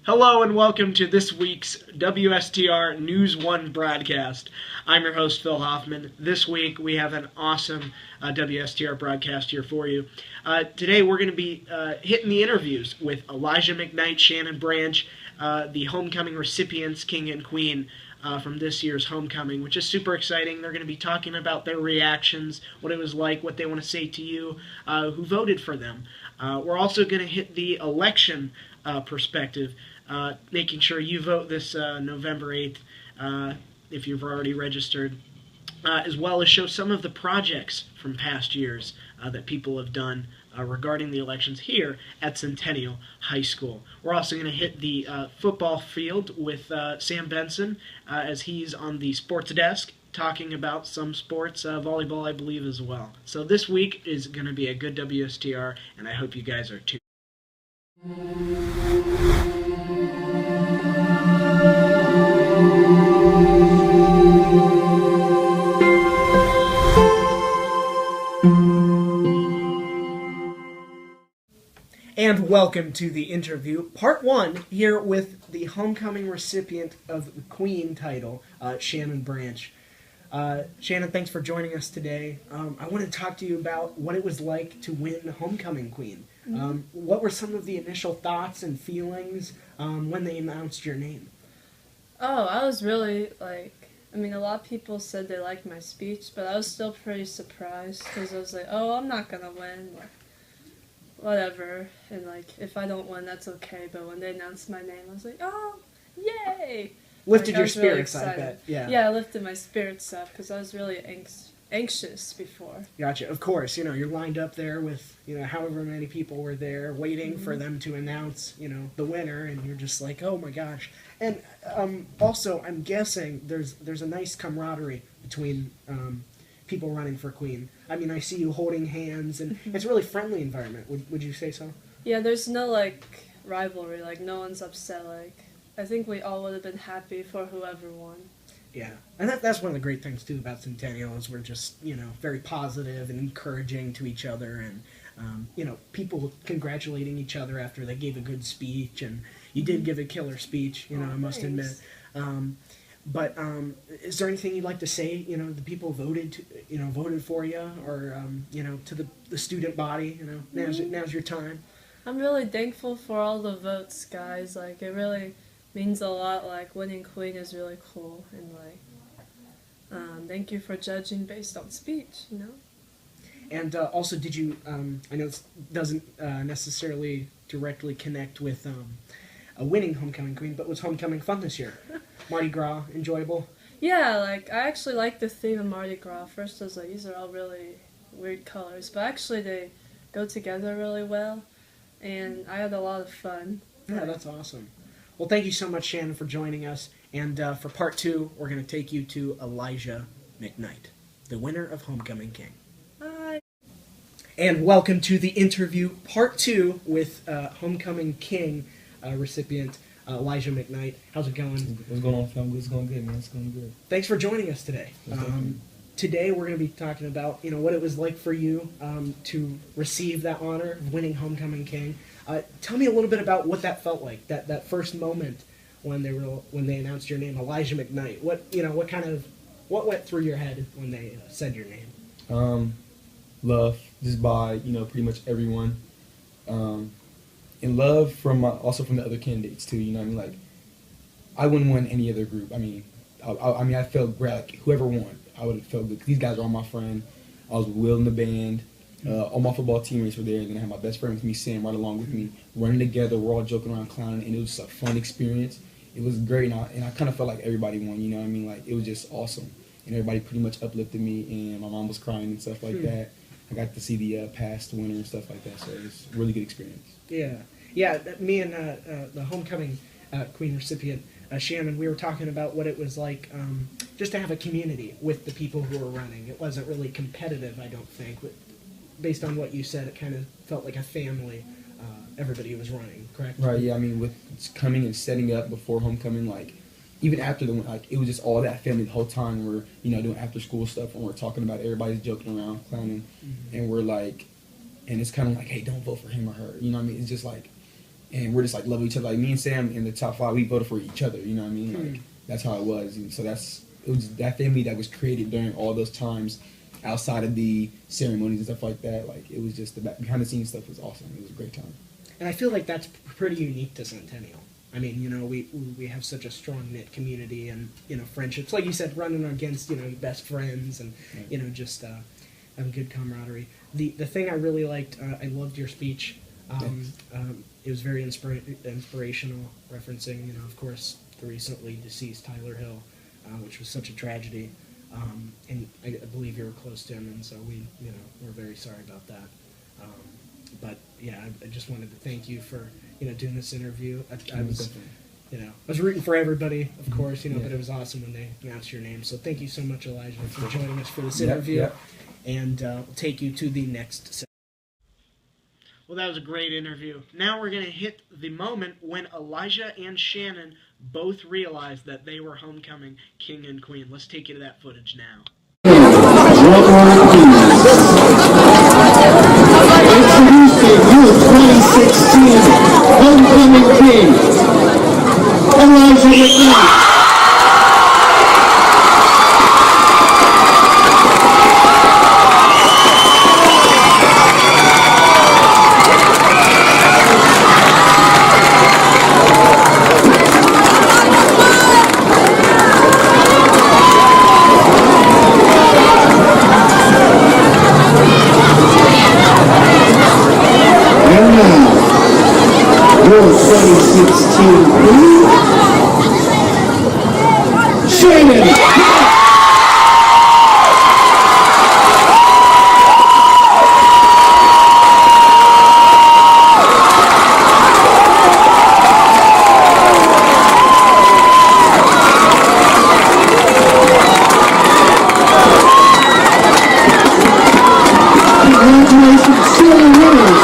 Hello and welcome to this week's WSTR News 1 broadcast. I'm your host, Phil Hoffman. This week we have an awesome WSTR broadcast here for you. Today we're going to be hitting the interviews with Elijah McKnight, Shannon Branch, the homecoming recipients, King and Queen, from this year's homecoming, which is super exciting. They're going to be talking about their reactions, what it was like, what they want to say to you, who voted for them. We're also going to hit the election perspective, making sure you vote this November 8th if you've already registered, as well as show some of the projects from past years that people have done regarding the elections here at Centennial High School. We're also going to hit the football field with Sam Benson as he's on the sports desk talking about some sports, volleyball I believe as well. So this week is going to be a good WSTR, and I hope you guys are too. And welcome to the interview, part one, here with the homecoming recipient of the Queen title, Shannon Branch. Shannon, thanks for joining us today. I want to talk to you about what it was like to win Homecoming Queen. What were some of the initial thoughts and feelings when they announced your name? Oh, I was really, a lot of people said they liked my speech, but I was still pretty surprised because I was like, oh, I'm not going to win, whatever, and, if I don't win, that's okay, but when they announced my name, I was like, oh, yay! Lifted your I was really spirits, I excited. bet. Yeah. Yeah, I lifted my spirits up because I was really anxious before. Gotcha. Of course, you're lined up there with, however many people were there waiting for them to announce, the winner, and you're just like, oh my gosh. And also, I'm guessing there's a nice camaraderie between people running for Queen. I mean, I see you holding hands, and it's a really friendly environment. Would you say so? Yeah, there's no, rivalry, no one's upset, I think we all would have been happy for whoever won. Yeah, and that's one of the great things, too, about Centennial is we're just, very positive and encouraging to each other, and, people congratulating each other after they gave a good speech, and you did give a killer speech, I must admit. But is there anything you'd like to say, the people voted for you, or, to the student body, now's your time? I'm really thankful for all the votes, guys, it really means a lot, winning Queen is really cool, and, thank you for judging based on speech, And also, did you, I know this doesn't necessarily directly connect with a winning Homecoming Queen, but was Homecoming fun this year? Mardi Gras, enjoyable? Yeah, I actually like the theme of Mardi Gras. First I was like, these are all really weird colors, but actually they go together really well, and I had a lot of fun. Yeah, that's awesome. Well, thank you so much, Shannon, for joining us. And for part two, we're going to take you to Elijah McKnight, the winner of Homecoming King. Hi. And welcome to the interview, part two, with Homecoming King recipient Elijah McKnight. How's it going? What's going on, fam? It's going good, man. It's going good. Thanks for joining us today. Today we're going to be talking about what it was like for you to receive that honor of winning Homecoming King. Tell me a little bit about what that felt like, that first moment when they announced your name, Elijah McKnight. What went through your head when they said your name? Love, just by pretty much everyone, and love from also from the other candidates too. I wouldn't want any other group. I felt great. Whoever won, I would have felt good. These guys are all my friend. I was with Will in the band. All my football teammates were there, and then I had my best friend with me, Sam, right along with me, running together. We're all joking around, clowning, and it was a fun experience. It was great, and I kind of felt like everybody won. It was just awesome, and everybody pretty much uplifted me, and my mom was crying and stuff like that. I got to see the past winner and stuff like that, so it was a really good experience. Yeah. Me and the Homecoming Queen recipient, Shannon, we were talking about what it was like just to have a community with the people who were running. It wasn't really competitive, I don't think. Based on what you said, it kind of felt like a family. Everybody was running, correct? Right, yeah. With coming and setting up before homecoming, even after it was just all that family the whole time. We're, doing after school stuff, and we're talking about it. Everybody's joking around, clowning, and we're and it's kind of like, hey, don't vote for him or her. It's just and we're just like love each other. Like me and Sam in the top 5, we voted for each other. You know what I mean? Like that's how it was. And so it was that family that was created during all those times, outside of the ceremonies and stuff like that. Like it was just the behind the scenes stuff was awesome. It was a great time. And I feel like that's pretty unique to Centennial. I mean, you know, we have such a strong knit community, and you know, friendships. Like you said, running against your best friends, and you know, just have a good camaraderie. The thing I really liked, I loved your speech. It was very inspirational, referencing, you know, of course, the recently deceased Tyler Hill, which was such a tragedy. And I believe you were close to him, and so we're very sorry about that. But yeah, I just wanted to thank you for doing this interview. I was I was rooting for everybody, of course, but it was awesome when they announced your name. So thank you so much, Elijah, for joining us for this interview. And we'll take you to the next segment. Well, that was a great interview. Now we're going to hit the moment when Elijah and Shannon both realized that they were homecoming king and queen. Let's take you to that footage now. Introducing your 2016 homecoming king, Elijah McKnight. Your 2016 queen, Shannon. Congratulations to the winners.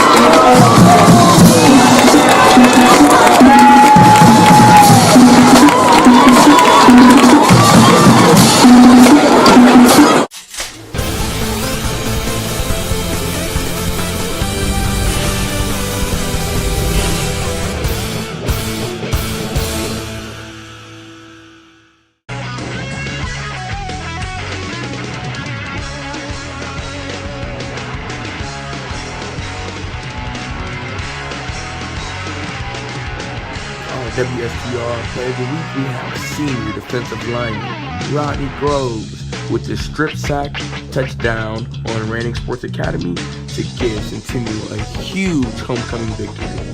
WSTR Player of the Week, we have senior defensive lineman Rodney Groves with the strip sack touchdown on Ranning Sports Academy to give Centennial a huge homecoming victory.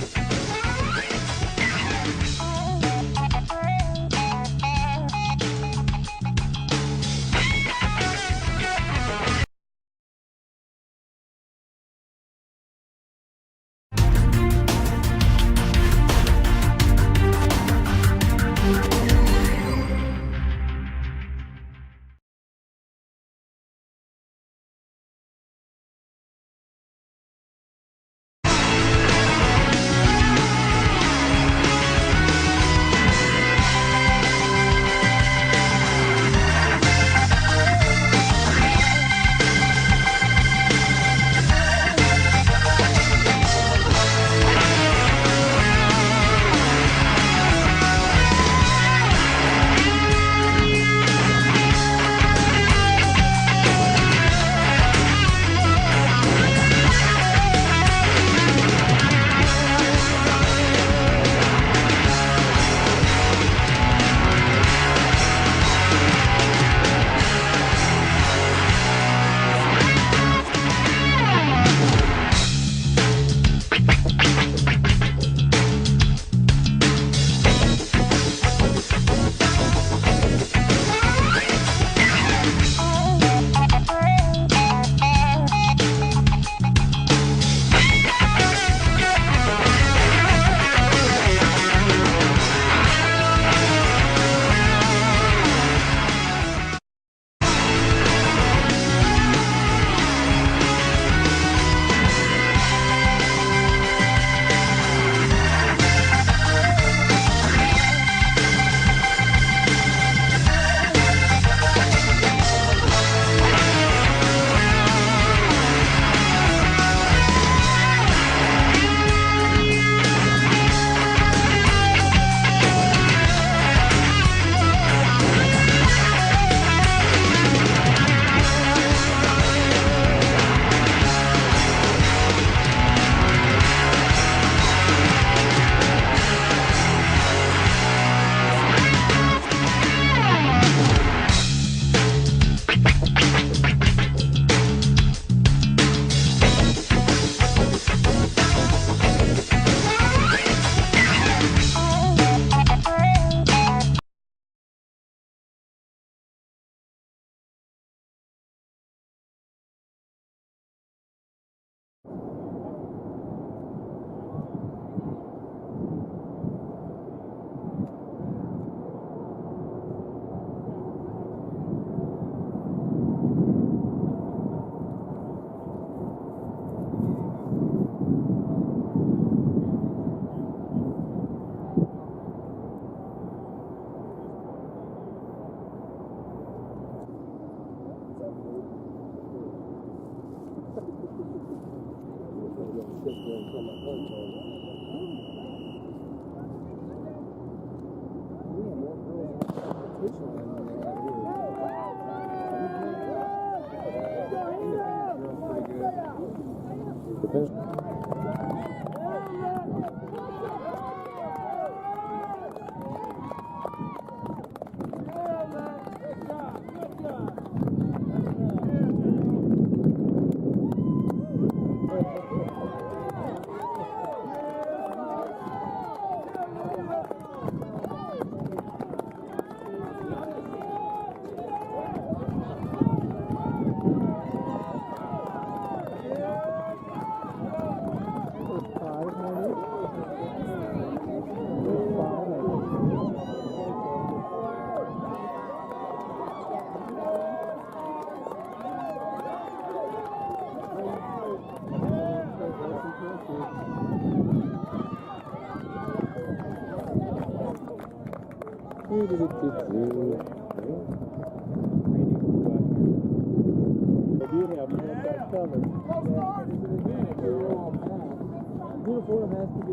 Uniform has to be.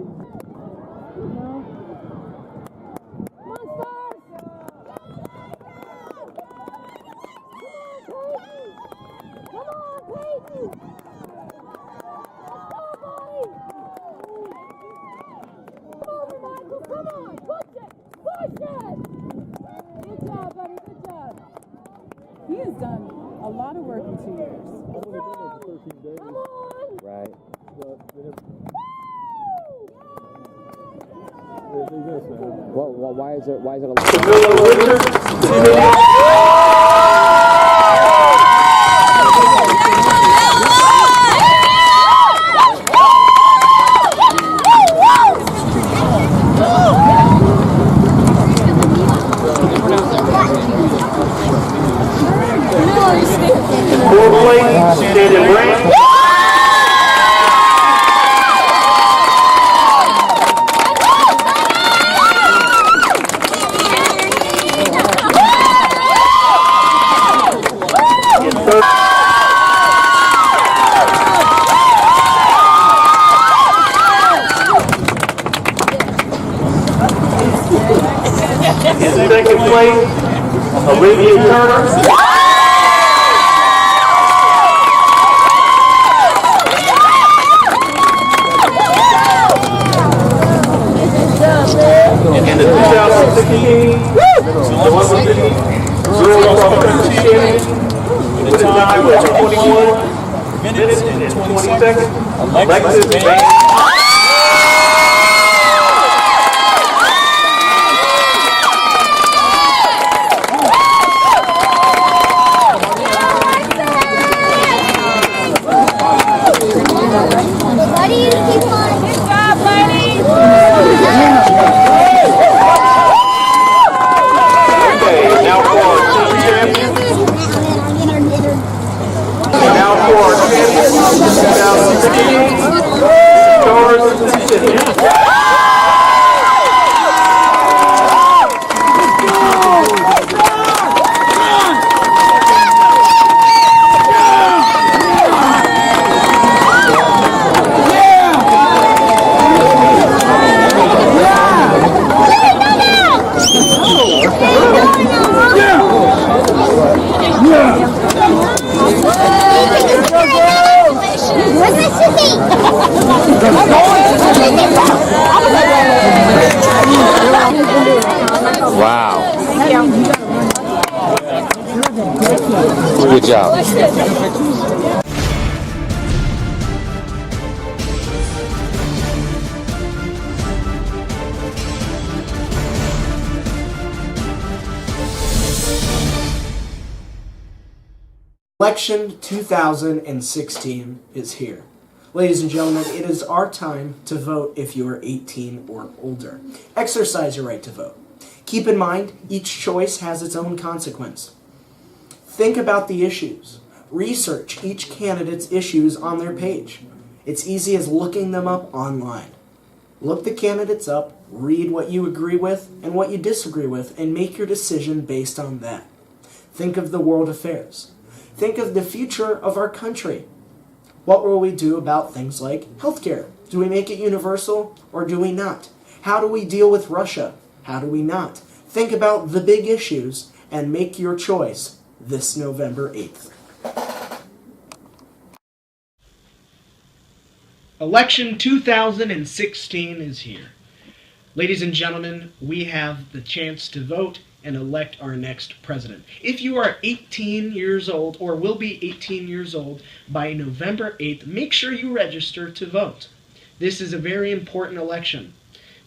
He has done a lot of work in 2 years. Right. Well, why is it Second place, Olivia Turner. In the 2016 Girls Cross Country Championship, with a time of 21 minutes and 20 seconds, Alexis Van. Wow. Good job. Election 2016 is here. Ladies and gentlemen, it is our time to vote if you are 18 or older. Exercise your right to vote. Keep in mind, each choice has its own consequence. Think about the issues. Research each candidate's issues on their page. It's easy as looking them up online. Look the candidates up, read what you agree with and what you disagree with, and make your decision based on that. Think of the world affairs. Think of the future of our country. What will we do about things like healthcare? Do we make it universal or do we not? How do we deal with Russia? How do we not? Think about the big issues and make your choice this November 8th. Election 2016 is here. Ladies and gentlemen, we have the chance to vote and elect our next president. If you are 18 years old or will be 18 years old by November 8th, make sure you register to vote. This is a very important election.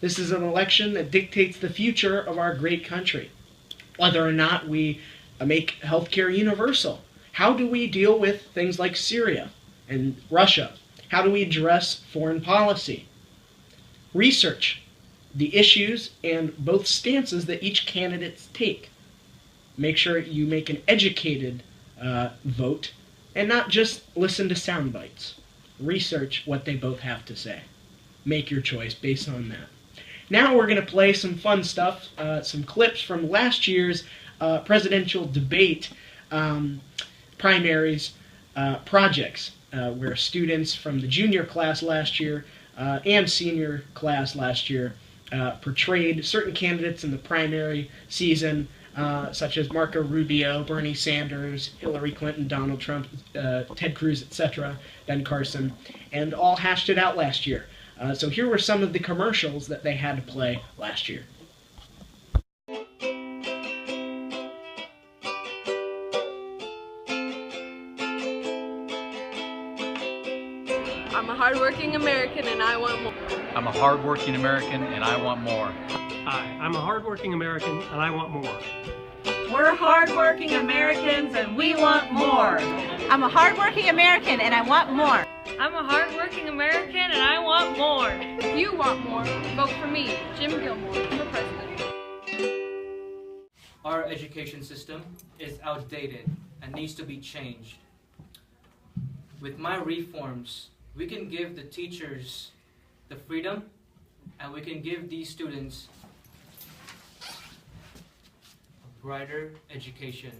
This is an election that dictates the future of our great country. Whether or not we make healthcare universal. How do we deal with things like Syria and Russia? How do we address foreign policy? Research the issues and both stances that each candidate take. Make sure you make an educated vote and not just listen to sound bites. Research what they both have to say. Make your choice based on that. Now we're going to play some fun stuff, some clips from last year's presidential debate primaries projects, where students from the junior class last year and senior class last year portrayed certain candidates in the primary season, such as Marco Rubio, Bernie Sanders, Hillary Clinton, Donald Trump, Ted Cruz, etc., Ben Carson, and all hashed it out last year. So here were some of the commercials that they had to play last year. I'm a hardworking American and I want more. I'm a hardworking American and I want more. Hi, I'm a hardworking American and I want more. We're hardworking Americans and we want more. I'm a hardworking American and I want more. I'm a hardworking American and I want more. If you want more, vote for me, Jim Gilmore, for president. Our education system is outdated and needs to be changed. With my reforms, we can give the teachers the freedom and we can give these students a brighter education.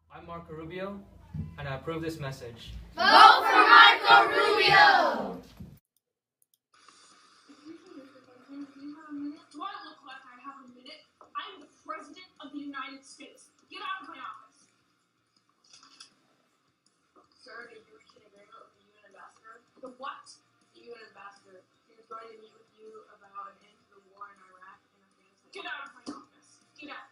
I'm Marco Rubio, and I approve this message. Vote for Marco Rubio! Do I look like I have a minute? I am the President of the United States. Get out of my office. Sir, did you reach an agreement with the UN ambassador? The what? The UN ambassador. He was going to meet with you about an end to the war in Iraq and Afghanistan. Get out of my office. Get out.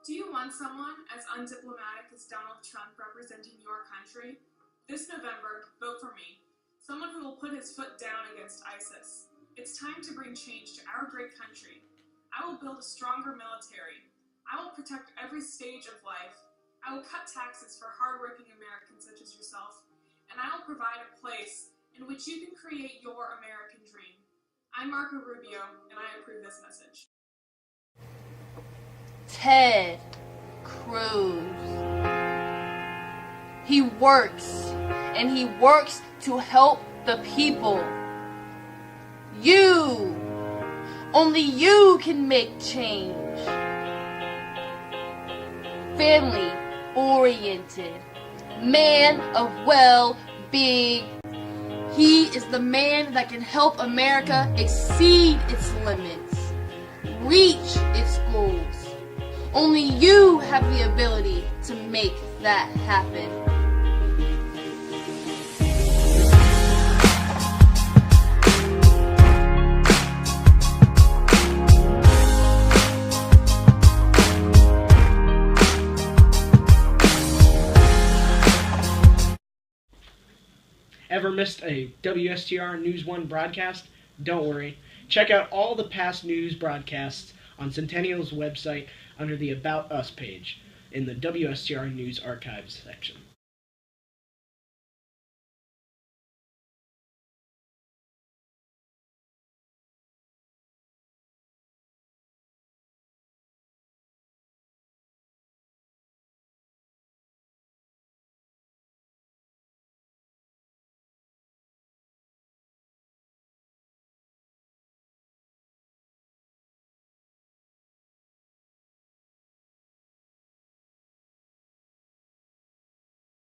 Do you want someone as undiplomatic as Donald Trump representing your country? This November, vote for me. Someone who will put his foot down against ISIS. It's time to bring change to our great country. I will build a stronger military. I will protect every stage of life. I will cut taxes for hardworking Americans such as yourself. And I will provide a place in which you can create your American dream. I'm Marco Rubio, and I approve this message. Ted Cruz. He works, and he works to help the people. You, only you can make change. Family oriented, man of well-being. He is the man that can help America exceed its limits, reach its goals. Only you have the ability to make that happen. Ever missed a WSTR News 1 broadcast? Don't worry. Check out all the past news broadcasts on Centennial's website under the About Us page in the WSTR News Archives section.